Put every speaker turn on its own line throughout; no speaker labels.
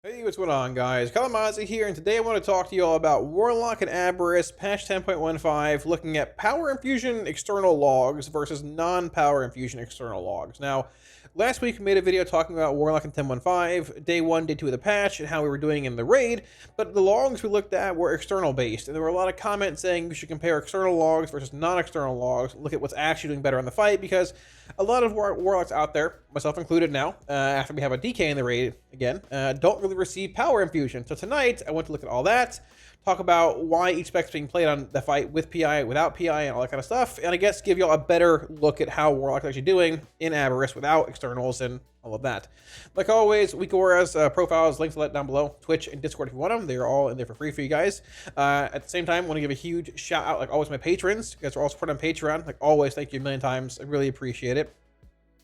Hey, what's going on, guys? Kalamazi here, and today I want to talk to you all about Warlock and Aberrus patch 10.15, looking at power infusion external logs versus non-power infusion external logs. Now, last week we made a video talking about Warlock and 10.15, day 1, day 2 of the patch, and how we were doing in the raid, but the logs we looked at were external based, and there were a lot of comments saying we should compare external logs versus non-external logs, look at what's actually doing better in the fight, because a lot of Warlocks out there, myself included now, after we have a DK in the raid again, don't really receive power infusion. So tonight, I want to look at all that, talk about why each spec's being played on the fight with PI, without PI, and all that kind of stuff, and I guess give y'all a better look at how Warlock's actually doing in Aberrus without externals and all of that. Like always, Weakora's profiles, links down below, Twitch and Discord if you want them. They're all in there for free for you guys. At the same time, I want to give a huge shout out, like always, my patrons. You guys are all supporting on Patreon. Like always, thank you a million times. I really appreciate it.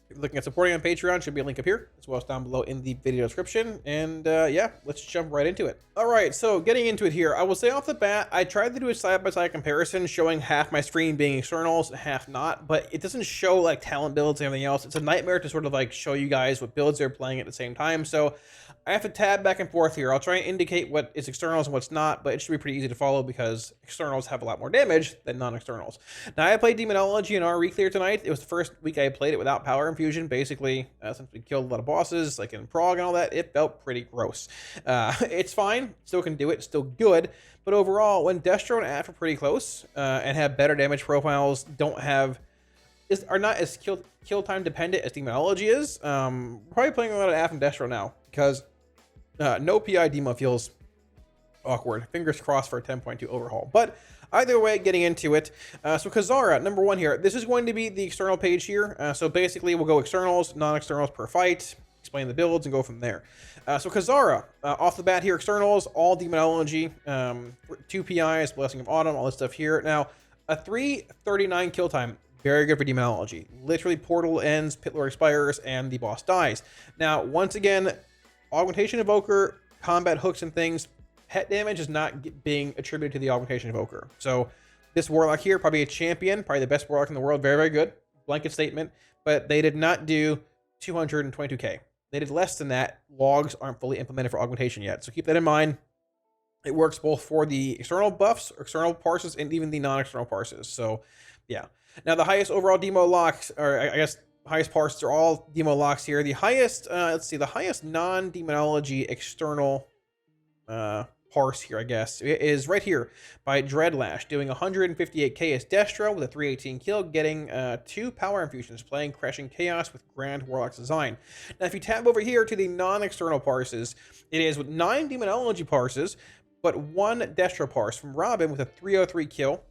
If you're looking at supporting on Patreon, should be a link up here, as well as down below in the video description. And yeah, let's jump right into it. All right, so getting into it here, I will say off the bat, I tried to do a side-by-side comparison showing half my screen being externals and half not, but it doesn't show like talent builds and everything else. It's a nightmare to sort of like show you guys what builds they're playing at the same time. So I have to tab back and forth here. I'll try and indicate what is externals and what's not, but it should be pretty easy to follow because externals have a lot more damage than non-externals. Now, I played Demonology in our reclear tonight. It was the first week I played it without power infusion. Basically, since we killed a lot of bosses, like in Prague and all that, it felt pretty gross. It's fine. Still can do it. Still good. But overall, when Destro and Aff are pretty close and have better damage profiles, are not as kill time dependent as Demonology is, we're probably playing a lot of Aff and Destro now because no PI Demo feels awkward. Fingers crossed for a 10.2 overhaul. But either way, getting into it. So Kazara, number 1 here. This is going to be the external page here. So basically, we'll go externals, non-externals per fight, explain the builds, and go from there. So Kazara, off the bat here, externals, all Demonology, 2 PIs, Blessing of Autumn, all this stuff here. Now, a 339 kill time. Very good for Demonology. Literally, portal ends, Pit Lord expires, and the boss dies. Now, once again, Augmentation Evoker, combat hooks and things, pet damage is not being attributed to the Augmentation Evoker. So this Warlock here, probably a champion, probably the best Warlock in the world, very, very good. Blanket statement, but they did not do 222k. They did less than that. Logs aren't fully implemented for augmentation yet. So keep that in mind. It works both for the external buffs, external parses, and even the non-external parses. So yeah. Now the highest overall demo locks, or I guess highest parses are all demo locks here. The highest, let's see, the highest non-demonology external parse here, I guess, is right here by Dreadlash, doing 158k as Destro with a 318 kill, getting 2 power infusions, playing Crashing Chaos with Grand Warlock's design. Now, if you tab over here to the non-external parses, it is with 9 demonology parses, but 1 Destro parse from Robin with a 303 kill,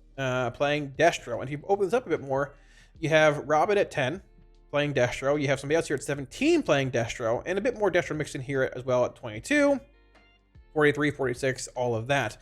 playing Destro. And if you open this up a bit more, you have Robin at 10, playing Destro. You have somebody else here at 17 playing Destro, and a bit more Destro mixed in here as well at 22. 43, 46, all of that.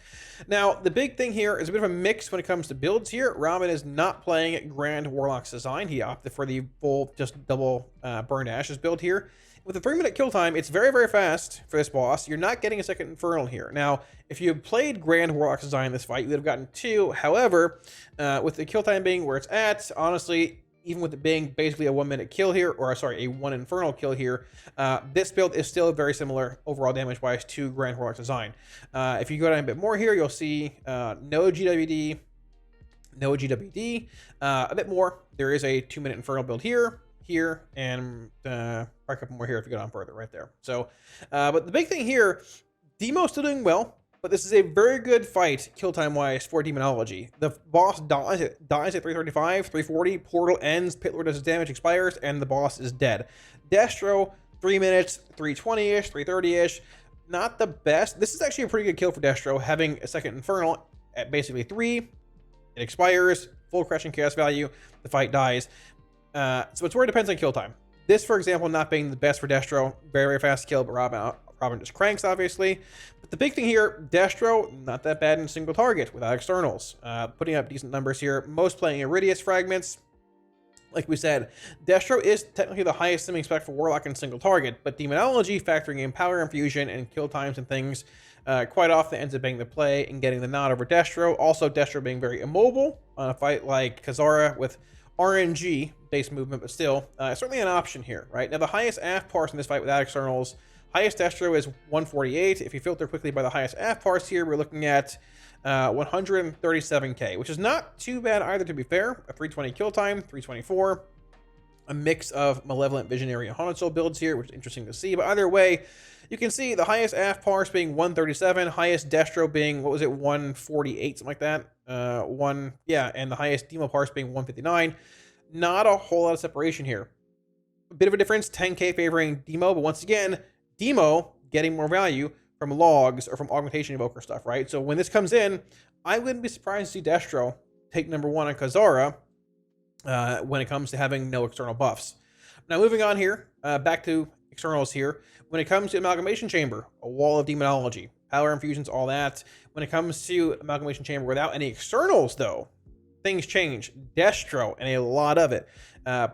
Now, the big thing here is a bit of a mix when it comes to builds here. Robin is not playing Grand Warlock's design. He opted for the full, just double Burned Ashes build here. With a 3-minute kill time, it's very, very fast for this boss. You're not getting a second Infernal here. Now, if you had played Grand Warlock's design in this fight, you would have gotten 2. However, with the kill time being where it's at, honestly, even with it being basically a 1-minute kill here, or sorry, a 1 Infernal kill here, this build is still very similar overall damage-wise to Grand Warlock's design. If you go down a bit more here, you'll see no GWD, no GWD. A bit more, there is a 2-minute Infernal build here, and a couple more here if you go down further, right there. So, but the big thing here, Demo's still doing well. But this is a very good fight, kill time-wise, for Demonology. The boss dies at 335, 340, portal ends, Pit Lord does his damage, expires, and the boss is dead. Destro, 3 minutes, 320-ish, 330-ish. Not the best. This is actually a pretty good kill for Destro, having a second Infernal at basically 3. It expires, full Crashing Chaos value, the fight dies. So it's where it depends on kill time. This, for example, not being the best for Destro. Very, very fast kill, but Robin just cranks, obviously. But the big thing here, Destro, not that bad in single target without externals. Putting up decent numbers here. Most playing Iridius fragments. Like we said, Destro is technically the highest simming spec for Warlock in single target, but Demonology, factoring in power infusion and kill times and things, quite often ends up being the play and getting the nod over Destro. Also, Destro being very immobile on a fight like Kazara with RNG based movement, but still certainly an option here, right? Now the highest AF parse in this fight without externals, Highest destro is 148. If you filter quickly by the highest AF parse here, we're looking at 137k, which is not too bad either, to be fair. A 320 kill time, 324. A mix of Malevolent, Visionary, and Haunted Soul builds here, which is interesting to see. But either way, you can see the highest AF parse being 137, highest destro being, what was it, 148, something like that. And the highest demo parse being 159. Not a whole lot of separation here. A bit of a difference, 10k favoring demo, but once again, demo getting more value from logs or from augmentation evoker stuff, right? So when this comes in, I wouldn't be surprised to see destro take number 1 on Kazara when it comes to having no external buffs. Now moving on here, back to externals here. When it comes to Amalgamation Chamber, a wall of demonology, power infusions, all that. When it comes to Amalgamation Chamber without any externals though, things change. Destro, and a lot of it.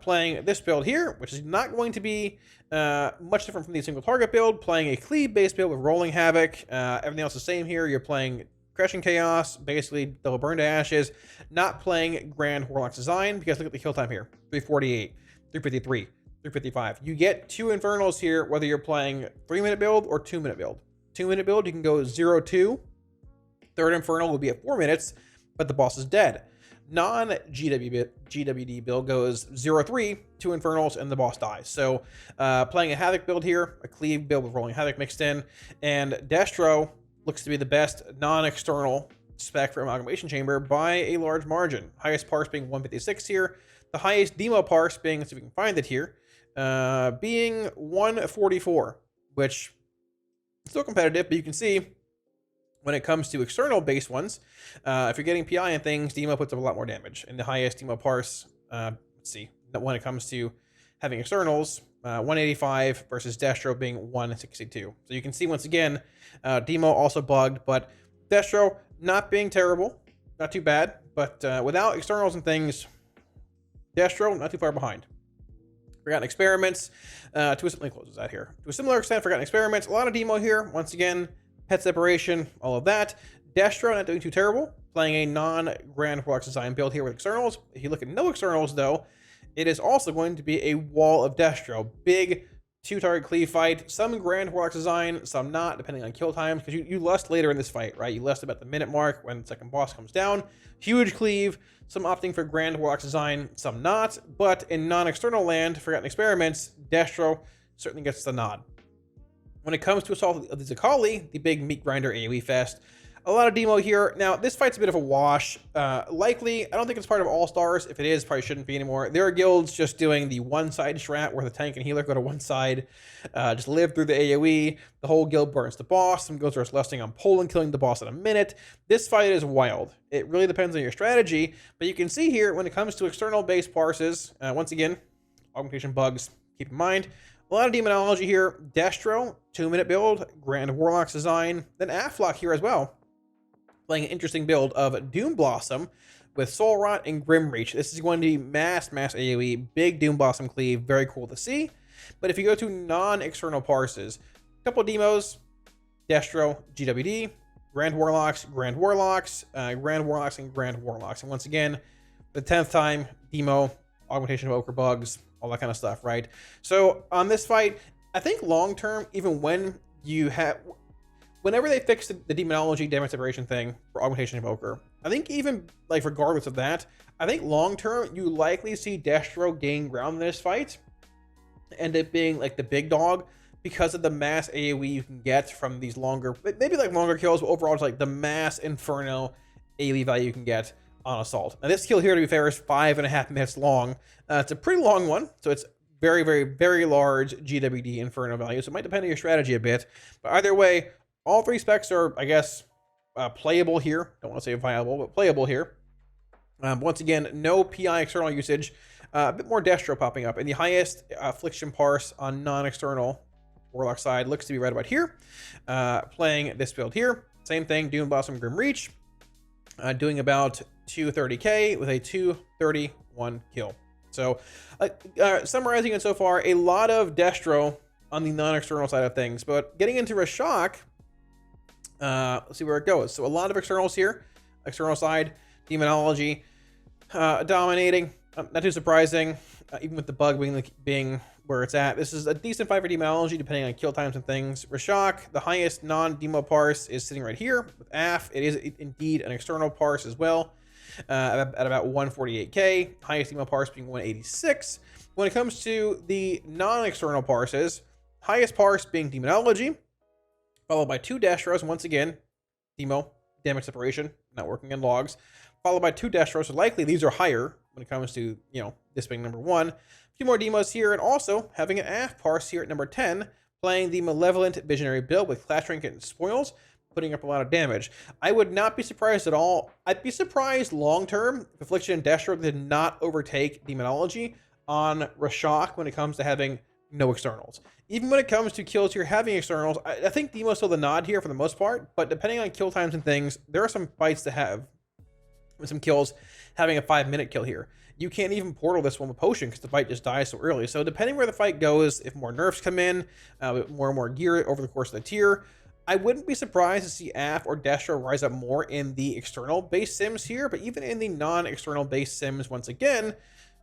Playing this build here, which is not going to be much different from the single target build. Playing a cleave based build with Rolling Havoc. Everything else is the same here. You're playing Crushing Chaos, basically double burn to ashes. Not playing Grand Warlock's design, because look at the kill time here. 348, 353, 355. You get 2 Infernals here, whether you're playing 3-minute build or 2-minute build. 2-minute build, you can go 0-2. Third Infernal will be at 4 minutes, but the boss is dead. Non-GWD build goes 0-3, 2 Infernals, and the boss dies. So playing a Havoc build here, a Cleave build with Rolling Havoc mixed in, and Destro looks to be the best non-external spec for Amalgamation Chamber by a large margin. Highest parse being 156 here. The highest demo parse being, let's see if we can find it here, being 144, which is still competitive, but you can see when it comes to external based ones, if you're getting PI and things, demo puts up a lot more damage. And the highest demo parse, let's see, when it comes to having externals, 185 versus Destro being 162. So you can see once again, demo also bugged, but Destro not being terrible, not too bad, but without externals and things, Destro not too far behind. Forgotten Experiments, let me close that here. To a similar extent, Forgotten Experiments, a lot of demo here. Once again, pet separation, all of that. Destro not doing too terrible, playing a non-Grand Warlock design build here with externals. If you look at no externals though, it is also going to be a wall of Destro. Big 2-target cleave fight, some Grand Warlock design, some not, depending on kill times, because you lust later in this fight, right? You lust about the minute mark when the second boss comes down. Huge cleave, some opting for Grand Warlock design, some not, but in non-external land, Forgotten Experiments, Destro certainly gets the nod. When it comes to Assault of the Zakali, the big meat grinder AoE fest, a lot of demo here. Now, this fight's a bit of a wash. Likely, I don't think it's part of All-Stars. If it is, probably shouldn't be anymore. There are guilds just doing the one-side strat where the tank and healer go to one side, just live through the AoE. The whole guild burns the boss. Some guilds are just lusting on pulling, killing the boss in a minute. This fight is wild. It really depends on your strategy, but you can see here when it comes to external-based parses, once again, augmentation bugs, keep in mind. A lot of demonology here. Destro, 2-minute build, Grand Warlock's design, then Aflock here as well. Playing an interesting build of Doom Blossom with Soul Rot and Grim Reach. This is going to be mass AoE, big Doom Blossom cleave, very cool to see. But if you go to non-external parses, a couple of demos, Destro, GWD, Grand Warlocks, Grand Warlocks, Grand Warlocks, and Grand Warlocks. And once again, the 10th time, demo, augmentation of Ochre bugs, all that kind of stuff, right? So on this fight, I think long-term, even when you have... Whenever they fix the demonology damage separation thing for augmentation of Ochre, I think even like regardless of that, I think long term you likely see Destro gain ground in this fight, end up being like the big dog because of the mass AoE you can get from these longer, maybe like longer kills, but overall it's like the mass Inferno AoE value you can get on Assault. And this kill here, to be fair, is 5.5 minutes long. It's a pretty long one, so it's very large GWD Inferno value. So it might depend on your strategy a bit, but either way. All 3 specs are, I guess, playable here. Don't want to say viable, but playable here. Once again, no PI external usage. A bit more Destro popping up. And the highest Affliction parse on non-external Warlock side looks to be right about here. Playing this build here. Same thing, Doom Blossom Grim Reach. Doing about 230k with a 231 kill. So, summarizing it so far, a lot of Destro on the non-external side of things. But getting into Rashok, let's see where it goes. So a lot of externals here. External side, demonology, dominating. Not too surprising, even with the bug being where it's at. This is a decent fight for demonology depending on kill times and things. Rashok, the highest non-demo parse, is sitting right here with AF. It is indeed an external parse as well, at about 148k. Highest demo parse being 186. When it comes to the non-external parses, highest parse being demonology, followed by 2 Destros, once again, demo, damage separation, not working in logs, followed by 2 Destros. So likely these are higher when it comes to, you know, this being number 1. A few more demos here, and also having an AF parse here at number 10, playing the Malevolent Visionary build with Clash Trinket and Spoils, putting up a lot of damage. I would not be surprised at all. I'd be surprised long-term if Affliction and Destro did not overtake Demonology on Rashok when it comes to having no externals. Even when it comes to kills here having externals, I think Demo's still the nod here for the most part, but depending on kill times and things, there are some fights to have with some kills having a 5-minute kill here. You can't even portal this one with potion because the fight just dies so early. So depending where the fight goes, if more nerfs come in, more and more gear over the course of the tier, I wouldn't be surprised to see AF or Destro rise up more in the external base sims here, but even in the non-external base sims, once again,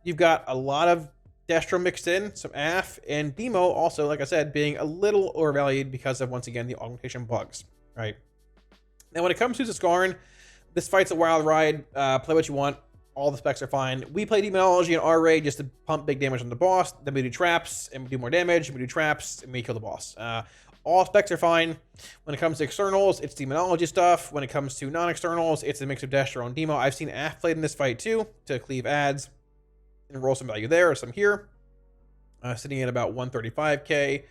you've got a lot of Destro mixed in, some AF, and Demo also, like I said, being a little overvalued because of, once again, the augmentation bugs, right? Now, when it comes to Zaskarn, this fight's a wild ride. Play what you want. All the specs are fine. We play Demonology and R-Raid just to pump big damage on the boss. Then we do traps, and we do more damage. We do traps, and we kill the boss. All specs are fine. When it comes to externals, it's Demonology stuff. When it comes to non-externals, it's a mix of Destro and Demo. I've seen AF played in this fight, too, to cleave ads and roll some value there, or some here. Sitting at about 135k,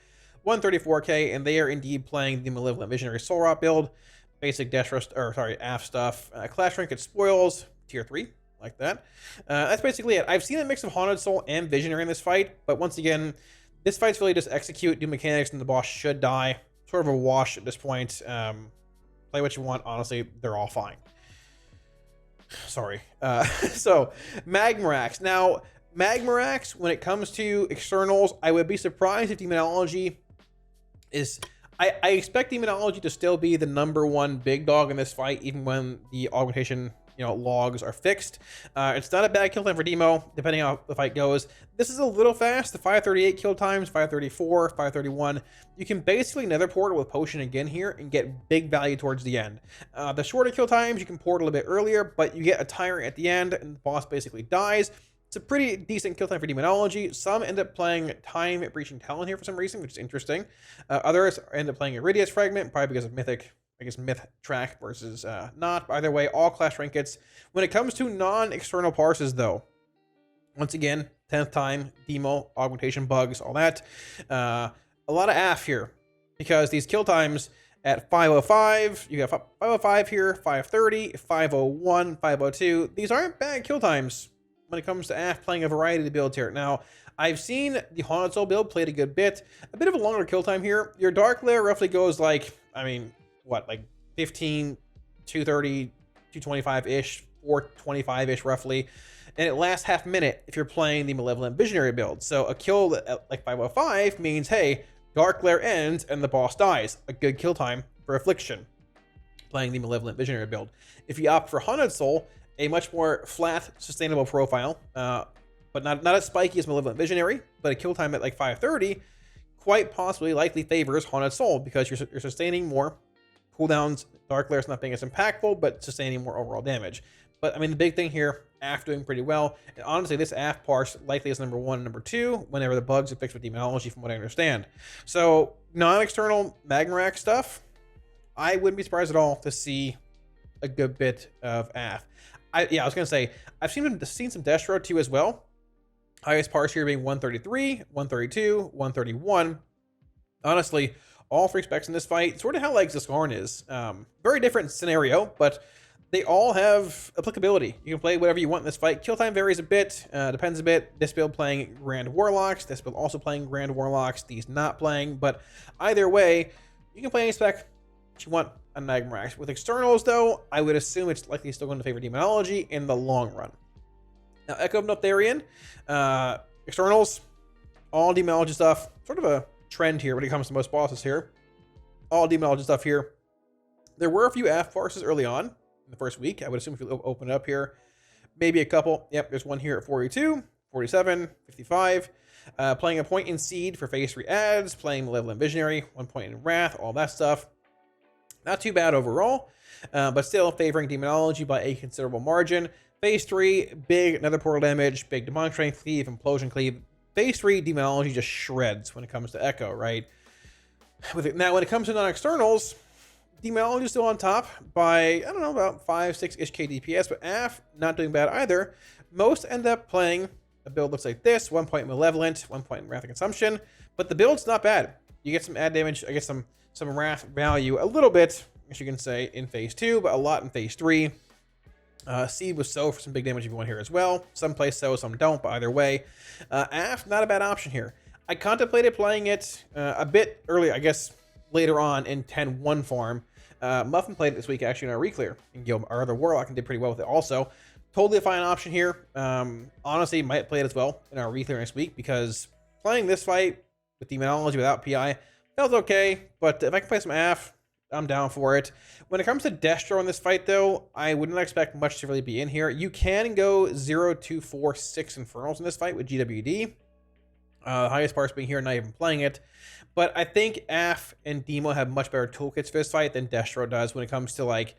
134k, and they are indeed playing the Malevolent Visionary Soul Rot build. Basic Destro, or sorry, AF stuff. Clash Trinket Spoils, tier 3, like that. That's basically it. I've seen a mix of Haunted Soul and Visionary in this fight, but once again, this fight's really just execute, do mechanics, and the boss should die. Sort of a wash at this point. Play what you want. Honestly, they're all fine. Sorry. So, Magmarax. Now, Magmarax, when it comes to externals, I would be surprised if Demonology is... I expect Demonology to still be the #1 big dog in this fight, even when the augmentation, you know, logs are fixed. It's not a bad kill time for Demo, depending on how the fight goes. This is a little fast. The 538 kill times, 534, 531. You can basically nether portal with potion again here and get big value towards the end. The shorter kill times, you can portal a bit earlier, but you get a tyrant at the end, and the boss basically dies. It's a pretty decent kill time for Demonology. Some end up playing Time Breaching Talon here for some reason, which is interesting. Others end up playing Iridius Fragment, probably because of Mythic, I guess, Myth track versus not. But either way, all Clash Trinkets. When it comes to non-external parses, though, once again, 10th time, Demo, augmentation bugs, all that. A lot of AF here, because these kill times at 505, you got 505 here, 530, 501, 502. These aren't bad kill times when it comes to AF playing a variety of the builds here. Now, I've seen the Haunted Soul build played a good bit. A bit of a longer kill time here. Your Dark Lair roughly goes like, I mean, what, like 15, 230, 225-ish, 425-ish roughly. And it lasts half a minute if you're playing the Malevolent Visionary build. So a kill at like 505 means, hey, Dark Lair ends and the boss dies. A good kill time for Affliction, playing the Malevolent Visionary build. If you opt for Haunted Soul, a much more flat, sustainable profile, but not as spiky as Malevolent Visionary, but a kill time at like 530 quite possibly likely favors Haunted Soul because you're sustaining more cooldowns. Dark Lair's not being as impactful, but sustaining more overall damage. But I mean, the big thing here, AF doing pretty well. And honestly, this AF parse likely is #1 and #2 whenever the bugs are fixed with Demonology, from what I understand. So non-external Magmarax stuff, I wouldn't be surprised at all to see a good bit of AF. I was gonna say I've seen some Destro too as well. Highest parse here being 133, 132, 131. Honestly, all 3 specs in this fight, sort of how like Zaskarn is. Very different scenario, but they all have applicability. You can play whatever you want in this fight. Kill time varies a bit, depends a bit. This build playing Grand Warlocks, this build also playing Grand Warlocks, these not playing. But either way, you can play any spec that you want on Magmarax. With externals, though, I would assume it's likely still going to favor Demonology in the long run. Now, Echo of Notharian, externals, all Demonology stuff. Sort of a trend here when it comes to most bosses here. All Demonology stuff here. There were a few AF parses early on in the first week. I would assume if you open it up here, maybe a couple. Yep, there's one here at 42, 47, 55. Playing a point in Seed for phase 3 ads, playing Malevolent Visionary, 1 point in Wrath, all that stuff. Not too bad overall, but still favoring Demonology by a considerable margin. Phase 3, big Nether Portal damage, big Demonic Strength Cleave, Implosion Cleave. Phase 3, Demonology just shreds when it comes to Echo, right? Now, when it comes to non-externals, Demonology is still on top by, I don't know, about 5-6-ish K DPS, but AF not doing bad either. Most end up playing a build looks like this: 1 point Malevolent, 1 point in Wrath of Consumption, but the build's not bad. You get some ad damage, I guess some Wrath value, a little bit, as you can say, in phase 2, but a lot in phase 3. Seed was so for some big damage if you want here as well. Some play so, some don't, but either way, AF not a bad option here. I contemplated playing it a bit early, I guess later on in 10-1 farm. Muffin played it this week actually in our reclear in Guild, our other Warlock, and did pretty well with it also. Totally a fine option here. Honestly, might play it as well in our reclear next week, because playing this fight with Demonology without PI felt okay, but if I can play some AF, I'm down for it. When it comes to Destro in this fight, though, I would not expect much to really be in here. You can go 0, 2, 4, 6 Infernals in this fight with GWD. The highest parts being here, not even playing it. But I think AF and Demo have much better toolkits for this fight than Destro does when it comes to, like,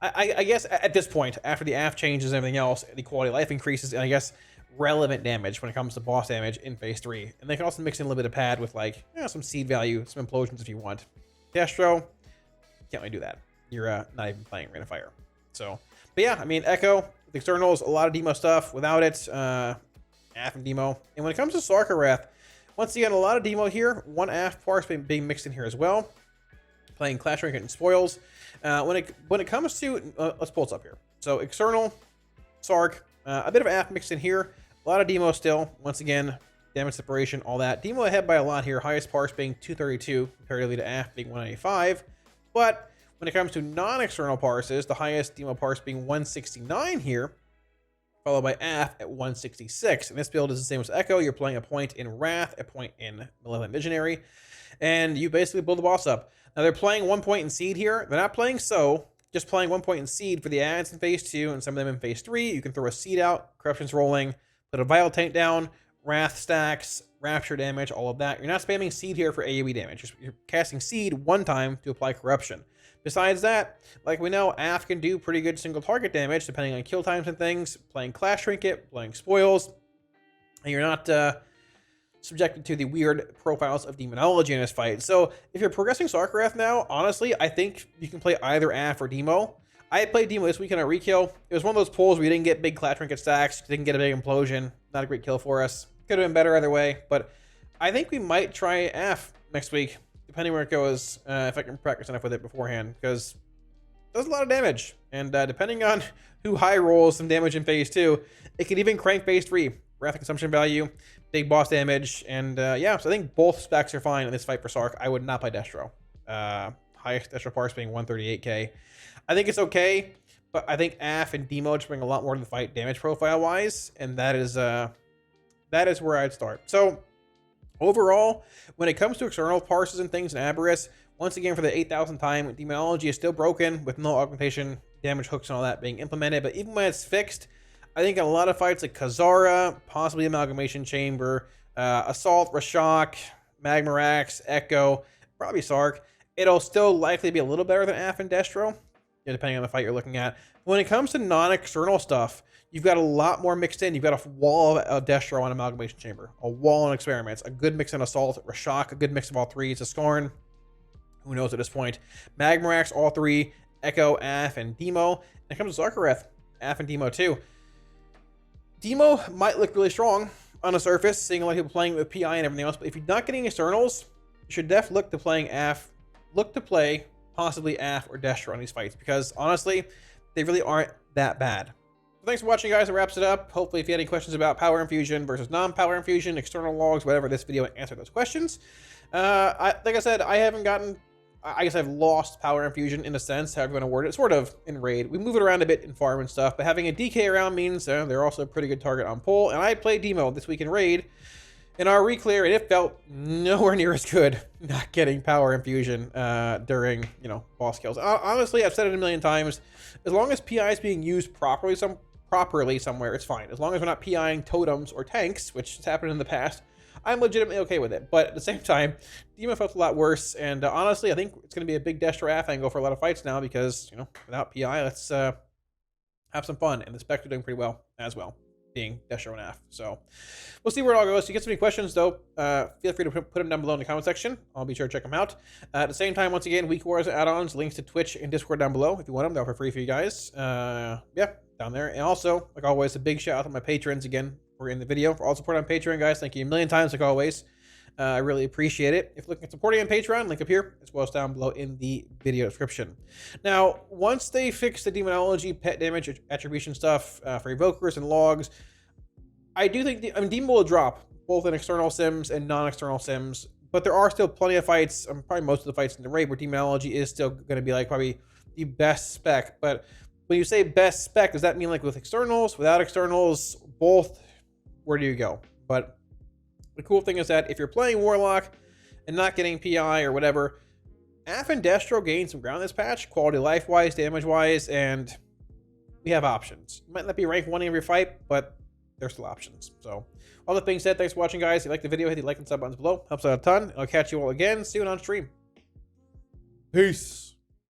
I guess at this point, after the AF changes and everything else, the quality of life increases, and I guess relevant damage when it comes to boss damage in phase 3. And they can also mix in a little bit of pad with, like, some seed value, some implosions if you want. Destro, can't really do that. You're not even playing Rain of Fire. So, but yeah, I mean, Echo, with externals, a lot of Demo stuff. Without it, AF and Demo. And when it comes to Sarkarath, once again, a lot of Demo here. 1 AF parse being mixed in here as well. Playing Clash Rank and Spoils. When it comes to, let's pull this up here. So external, Sark, a bit of AF mixed in here. A lot of Demo still. Once again, damage separation, all that. Demo ahead by a lot here. Highest parse being 232, comparatively to AF being 185. But when it comes to non-external parses, the highest Demo parse being 169 here, followed by AF at 166. And this build is the same as Echo. You're playing a point in Wrath, a point in Malevolent Visionary, and you basically build the boss up. Now, they're playing 1 point in Seed here. They're not playing so, just playing 1 point in Seed for the ads in phase 2 and some of them in phase 3. You can throw a Seed out, Corruption's rolling, put a Vital Tank down, Wrath stacks, Rapture damage, all of that. You're not spamming Seed here for AoE damage. You're casting Seed 1 time to apply Corruption. Besides that, like we know, AF can do pretty good single target damage depending on kill times and things. Playing Clash Trinket, playing Spoils, and you're not subjected to the weird profiles of Demonology in this fight. So if you're progressing Sarkarath now, honestly, I think you can play either AF or Demo. I played Demo this weekend at Rekill. It was one of those pulls where you didn't get big Clash Trinket stacks, didn't get a big Implosion. Not a great kill for us. Could have been better either way, but I think we might try AF next week, depending where it goes, if I can practice enough with it beforehand, because it does a lot of damage. And depending on who high rolls some damage in phase 2, it could even crank phase 3. Wrath of Consumption value, big boss damage, and yeah, so I think both specs are fine in this fight for Sark. I would not play Destro. Highest Destro parse being 138k. I think it's okay, but I think AF and Demo just bring a lot more to the fight damage profile wise, and that is where I'd start. So overall, when it comes to external parses and things in Aberrus, once again for the 8,000th time, Demonology is still broken with no augmentation, damage hooks and all that being implemented, but even when it's fixed, I think in a lot of fights like Khazara, possibly Amalgamation Chamber, Assault, Rashok, Magmarax, Echo, probably Sark, it'll still likely be a little better than AF and Destro, depending on the fight you're looking at. When it comes to non-external stuff, you've got a lot more mixed in. You've got a wall of Destro on Amalgamation Chamber, a wall on Experiments, a good mix in Assault, Rashok, a good mix of all three. It's a Scorn. Who knows at this point? Magmarax, all three, Echo, AF, and Demo. And it comes to Sarkarath, AF and Demo too. Demo might look really strong on the surface, seeing a lot of people playing with PI and everything else, but if you're not getting externals, you should definitely look to playing AF, look to play possibly AF or Destro on these fights, because honestly, they really aren't that bad. So thanks for watching, guys. That wraps it up. Hopefully, if you had any questions about Power Infusion versus non-Power Infusion, external logs, whatever, this video answered those questions. Like I said, I guess I've lost Power Infusion in a sense, however you want to word it, sort of in Raid. We move it around a bit in Farm and stuff, but having a DK around means they're also a pretty good target on pull. And I played Demo this week in Raid in our reclear, and it felt nowhere near as good not getting Power Infusion during, boss kills. Honestly, I've said it a million times. As long as PI is being used properly somewhere, it's fine. As long as we're not PIing totems or tanks, which has happened in the past, I'm legitimately okay with it. But at the same time, Demon felt a lot worse. And honestly, I think it's going to be a big Destro AF angle for a lot of fights now because, you know, without PI, let's have some fun. And the Spec are doing pretty well as well, being Destro and AF. So we'll see where it all goes. If you get some any questions, though, feel free to put them down below in the comment section. I'll be sure to check them out. At the same time, once again, Week Wars add-ons, links to Twitch and Discord down below. If you want them, they're for free for you guys. Yeah, down there. And also, like always, a big shout out to my patrons again for in the video. For all support on Patreon, guys, thank you a million times, like always. I really appreciate it. If you're looking at supporting on Patreon, link up here, as well as down below in the video description. Now, once they fix the demonology, pet damage, attribution stuff for evokers and logs, I do think Demon will drop, both in external sims and non-external sims, but there are still plenty of fights, probably most of the fights in the raid, where demonology is still going to be like probably the best spec. But when you say best spec, does that mean like with externals, without externals, both? Where do you go? But the cool thing is that if you're playing Warlock and not getting PI or whatever, AF and Destro gained some ground this patch, quality life-wise, damage-wise, and we have options. You might not be rank 1 in every fight, but there's still options. So, all that being said, thanks for watching, guys. If you liked the video, hit the like and sub buttons below. Helps out a ton. I'll catch you all again soon on stream. Peace.